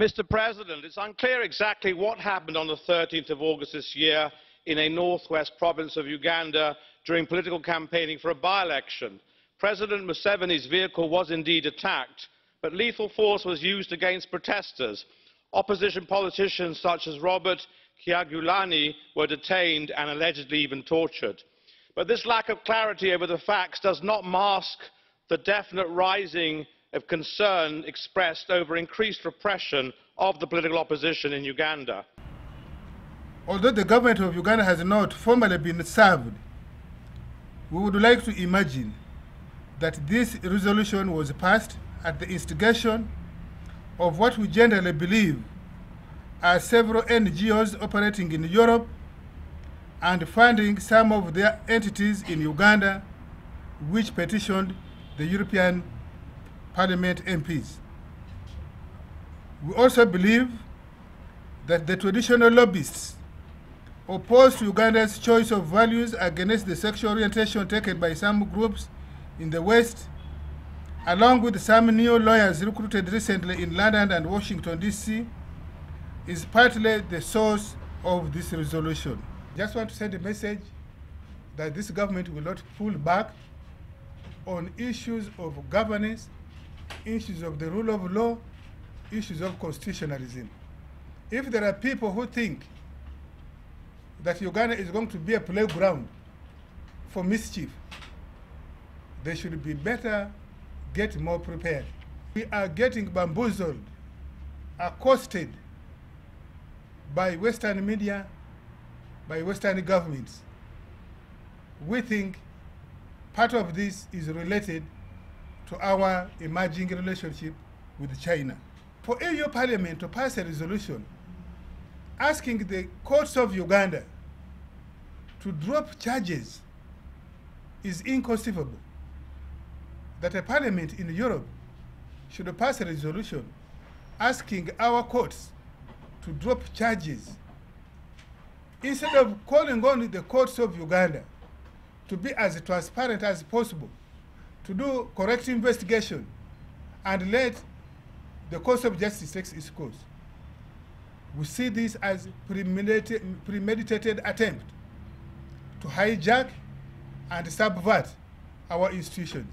Mr. President, it's unclear exactly what happened on the 13th of August this year in a northwest province of Uganda during political campaigning for a by-election. President Museveni's vehicle was indeed attacked, but lethal force was used against protesters. Opposition politicians such as Robert Kyagulanyi were detained and allegedly even tortured. But this lack of clarity over the facts does not mask the definite rising of concern expressed over increased repression of the political opposition in Uganda. Although the government of Uganda has not formally been served, we would like to imagine that this resolution was passed at the instigation of what we generally believe are several NGOs operating in Europe and funding some of their entities in Uganda which petitioned the European Parliament MPs. We also believe that the traditional lobbyists opposed to Uganda's choice of values against the sexual orientation taken by some groups in the West, along with some new lawyers recruited recently in London and Washington, D.C., is partly the source of this resolution. Just want to send a message that this government will not pull back on issues of governance, issues of the rule of law, issues of constitutionalism. If there are people who think that Uganda is going to be a playground for mischief, they should be better get more prepared. We are getting bamboozled, accosted by Western media, by Western governments. We think part of this is related to our emerging relationship with China. For EU Parliament to pass a resolution asking the courts of Uganda to drop charges is inconceivable. That a parliament in Europe should pass a resolution asking our courts to drop charges instead of calling on the courts of Uganda to be as transparent as possible, to do correct investigation and let the course of justice take its course. We see this as premeditated attempt to hijack and subvert our institutions.